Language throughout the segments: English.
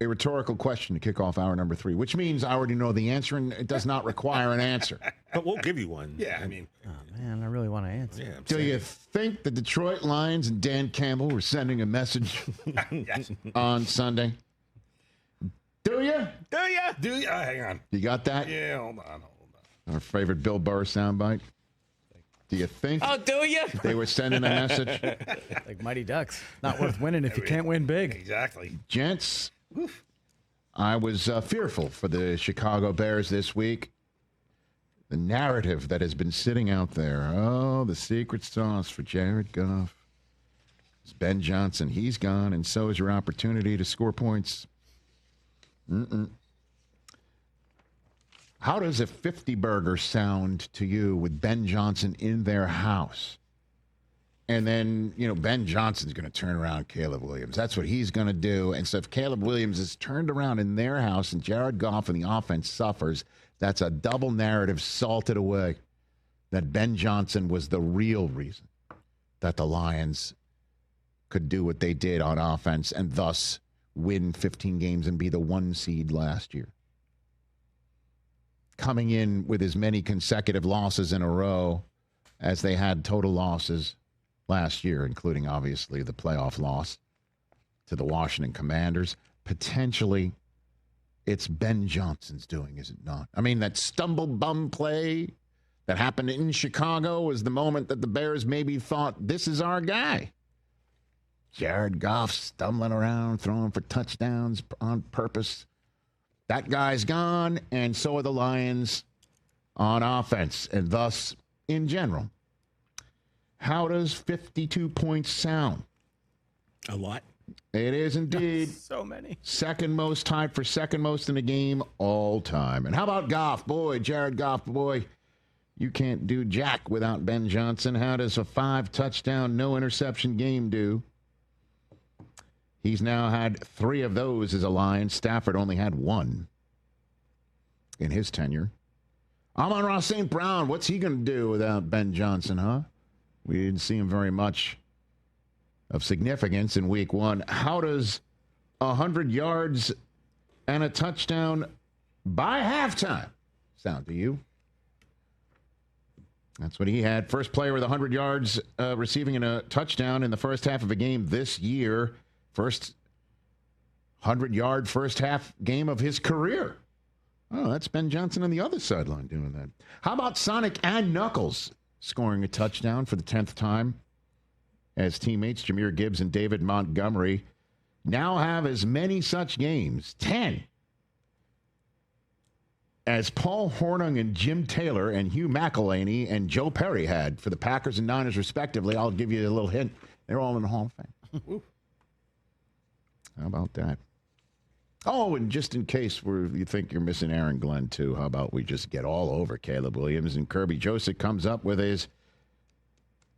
a rhetorical question to kick off hour number 3, which means I already know the answer, and it does not require an answer. But we'll give you one. Yeah, I mean. Oh, man, I really want to answer. Yeah, Do you think the Detroit Lions and Dan Campbell were sending a message Yes. on Sunday? Do you? Do you? Hang on. You got that? Yeah, hold on. Our favorite Bill Burr soundbite. Do you think Do you? they were sending a message? Like Mighty Ducks. Not worth winning if you can't win big. Exactly. Gents, I was fearful for the Chicago Bears this week. The narrative that has been sitting out there. Oh, the secret sauce for Jared Goff. It's Ben Johnson. He's gone, and so is your opportunity to score points. How does a 50 burger sound to you with Ben Johnson in their house? And then, Ben Johnson's going to turn around Caleb Williams. That's what he's going to do. And so if Caleb Williams is turned around in their house and Jared Goff and the offense suffers, that's a double narrative salted away that Ben Johnson was the real reason that the Lions could do what they did on offense and thus win 15 games and be the 1 seed last year. Coming in with as many consecutive losses in a row as they had total losses last year, including obviously the playoff loss to the Washington Commanders. Potentially, it's Ben Johnson's doing, is it not? I mean, that stumble bum play that happened in Chicago was the moment that the Bears maybe thought, this is our guy. Jared Goff stumbling around, throwing for touchdowns on purpose. That guy's gone, and so are the Lions on offense, and thus, in general. How does 52 points sound? A lot. It is indeed. So many. Second most, tied for second most in the game all time. And how about Goff? Boy, Jared Goff, boy, you can't do jack without Ben Johnson. How does a 5-touchdown, no interception game do? He's now had 3 of those as a Lion. Stafford only had 1 in his tenure. Amon-Ra St. Brown, what's he going to do without Ben Johnson, huh? We didn't see him very much of significance in week 1. How does 100 yards and a touchdown by halftime sound to you? That's what he had. First player with 100 yards receiving in a touchdown in the first half of a game this year. First 100-yard first half game of his career. Oh, that's Ben Johnson on the other sideline doing that. How about Sonic and Knuckles scoring a touchdown for the 10th time as teammates Jahmyr Gibbs and David Montgomery now have as many such games, 10, as Paul Hornung and Jim Taylor and Hugh McElhaney and Joe Perry had for the Packers and Niners respectively. I'll give you a little hint. They're all in the Hall of Fame. How about that? Oh, and just in case you think you're missing Aaron Glenn, too, how about we just get all over Caleb Williams and Kirby Joseph comes up with his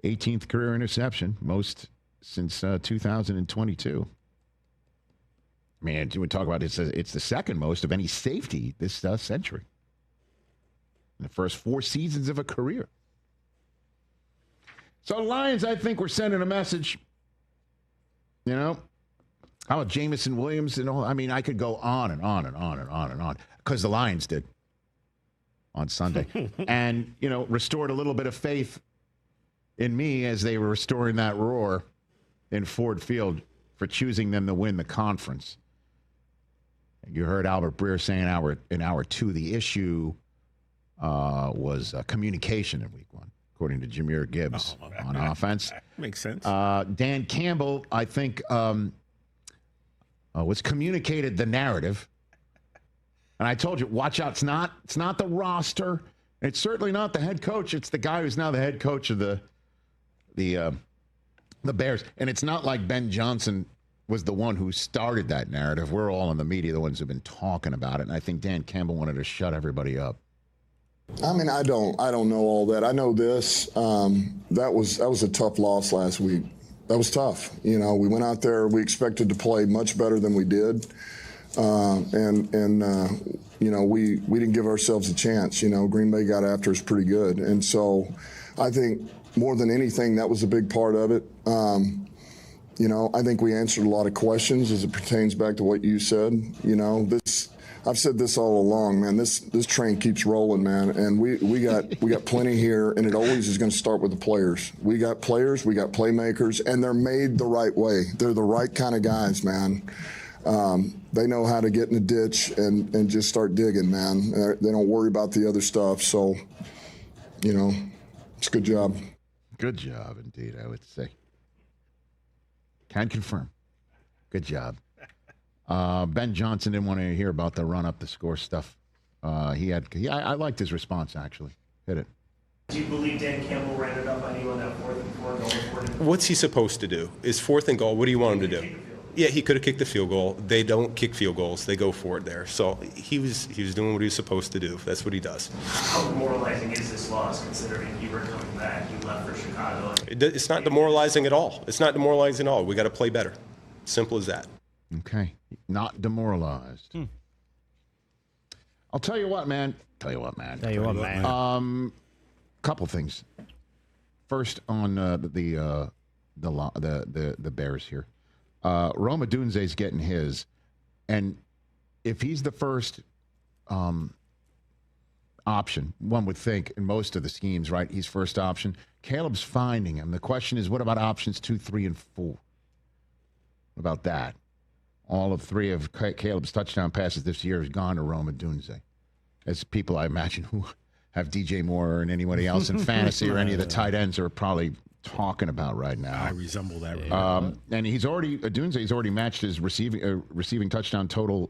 18th career interception, most since 2022. Man, you would talk about it's the second most of any safety this century. In the first 4 seasons of a career. So Lions, I think, we're sending a message, How about Jamison Williams and all? I mean, I could go on and on and on and on and on because the Lions did on Sunday. And, restored a little bit of faith in me as they were restoring that roar in Ford Field for choosing them to win the conference. You heard Albert Breer saying in hour 2, the issue was communication in week 1, according to Jahmyr Gibbs on offense. Makes sense. Dan Campbell, I think, was communicated the narrative. And I told you, watch out. It's not the roster. It's certainly not the head coach. It's the guy who's now the head coach of the Bears. And it's not like Ben Johnson was the one who started that narrative. We're all in the media, the ones who've been talking about it. And I think Dan Campbell wanted to shut everybody up. I mean, I don't know all that. I know this. That was a tough loss last week. That was tough. We went out there. We expected to play much better than we did, and we didn't give ourselves a chance. Green Bay got after us pretty good, and so I think more than anything that was a big part of it. I think we answered a lot of questions as it pertains back to what you said. I've said this all along, man. This train keeps rolling, man, and we got plenty here, and it always is going to start with the players. We got players, we got playmakers, and they're made the right way. They're the right kind of guys, man. They know how to get in the ditch and just start digging, man. They don't worry about the other stuff. So, it's a good job. Good job, indeed, I would say. Can confirm. Good job. Ben Johnson didn't want to hear about the run up the score stuff. I liked his response, actually. Hit it. Do you believe Dan Campbell ran it up on you on that 4th and 4 going forward? What's he supposed to do? Is 4th and goal, what do you want him to do? Yeah, he could have kicked the field goal. They don't kick field goals. They go for it there. So he was doing what he was supposed to do. That's what he does. How demoralizing is this loss, considering you were coming back, you left for Chicago? It's not demoralizing at all. It's not demoralizing at all. We got to play better. Simple as that. Okay. Not demoralized. I'll tell you what, man. Couple things. First on the Bears here. Rome Odunze's getting his, and if he's the first option, one would think in most of the schemes, right? He's first option. Caleb's finding him. The question is, what about options 2, 3, and 4? What about that? All of 3 of Caleb's touchdown passes this year has gone to Rome Odunze. As people, I imagine, who have DJ Moore and anybody else in fantasy or any of the tight ends are probably talking about right now. I resemble that. And Odunze's already matched his receiving touchdown total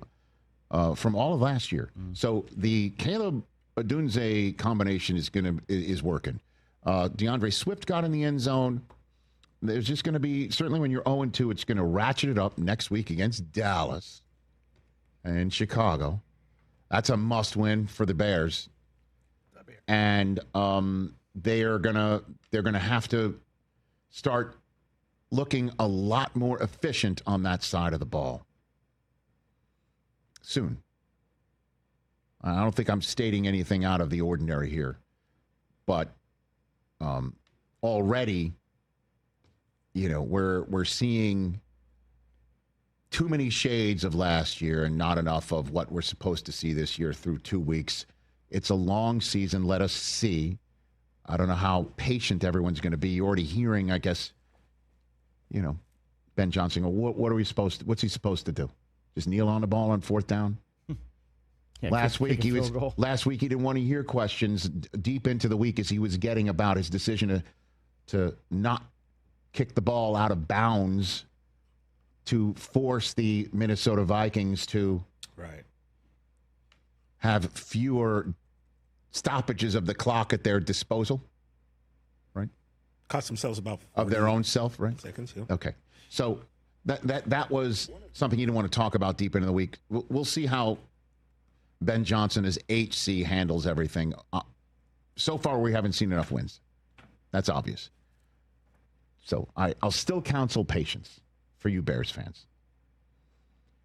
from all of last year. So the Caleb Odunze combination is working. DeAndre Swift got in the end zone. There's just going to be, certainly when you're 0-2, it's going to ratchet it up next week against Dallas and Chicago. That's a must-win for the Bears. And they're gonna have to start looking a lot more efficient on that side of the ball soon. I don't think I'm stating anything out of the ordinary here, but already, we're seeing too many shades of last year and not enough of what we're supposed to see this year through 2 weeks. It's a long season. Let us see. I don't know how patient everyone's going to be. You're already hearing, I guess, Ben Johnson. What's he supposed to do? Just kneel on the ball on 4th down? Yeah, last week he didn't want to hear questions deep into the week as he was getting about his decision to not kick the ball out of bounds to force the Minnesota Vikings to have fewer stoppages of the clock at their disposal, right? Cost themselves about of their own self, right? seconds. Yeah. Okay, so that was something you didn't want to talk about deep into the week. We'll see how Ben Johnson as HC handles everything. So far, we haven't seen enough wins. That's obvious. So I'll still counsel patience for you Bears fans.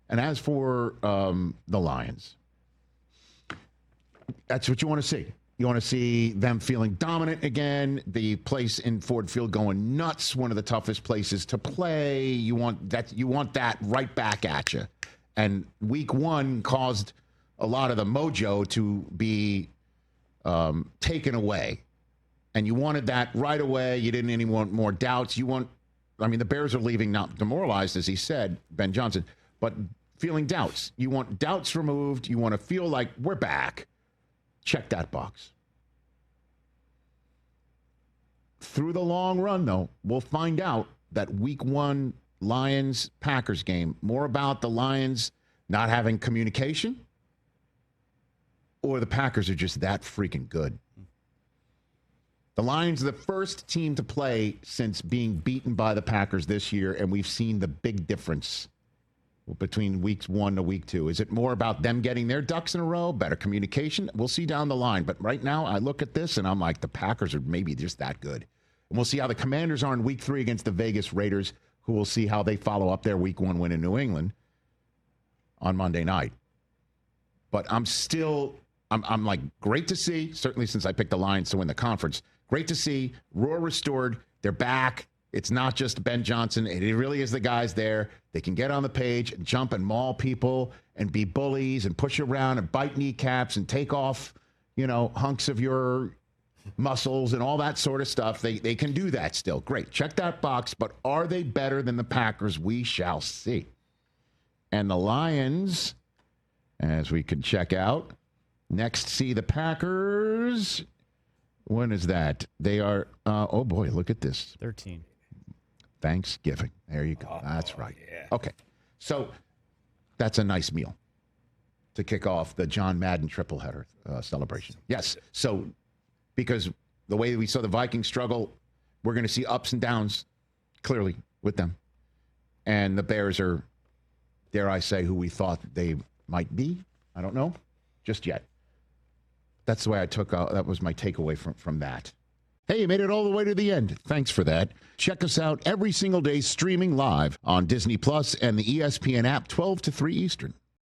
And as for the Lions, that's what you want to see. You want to see them feeling dominant again. The place in Ford Field going nuts. One of the toughest places to play. You want that right back at you. And week 1 caused a lot of the mojo to be taken away. And you wanted that right away. You didn't want more doubts. The Bears are leaving not demoralized, as he said, Ben Johnson, but feeling doubts. You want doubts removed. You want to feel like we're back. Check that box. Through the long run, though, we'll find out that week 1 Lions-Packers game, more about the Lions not having communication or the Packers are just that freaking good. The Lions are the first team to play since being beaten by the Packers this year, and we've seen the big difference between weeks 1 to week 2. Is it more about them getting their ducks in a row, better communication? We'll see down the line. But right now, I look at this, and I'm like, the Packers are maybe just that good. And we'll see how the Commanders are in week 3 against the Vegas Raiders, who will see how they follow up their week 1 win in New England on Monday night. But I'm like, great to see, certainly since I picked the Lions to win the conference. Great to see. Roar restored. They're back. It's not just Ben Johnson. It really is the guys there. They can get on the page and jump and maul people and be bullies and push around and bite kneecaps and take off, hunks of your muscles and all that sort of stuff. They can do that still. Great. Check that box. But are they better than the Packers? We shall see. And the Lions, as we can check out, next see the Packers. When is that? They are, oh boy, look at this. 13. Thanksgiving. There you go. That's right. yeah. Okay. So that's a nice meal to kick off the John Madden triple header celebration. Yes. So because the way we saw the Vikings struggle, we're going to see ups and downs clearly with them. And the Bears are, dare I say, who we thought they might be. I don't know just yet. That's the way I took, that was my takeaway from that. Hey, you made it all the way to the end. Thanks for that. Check us out every single day streaming live on Disney Plus and the ESPN app 12 to 3 Eastern.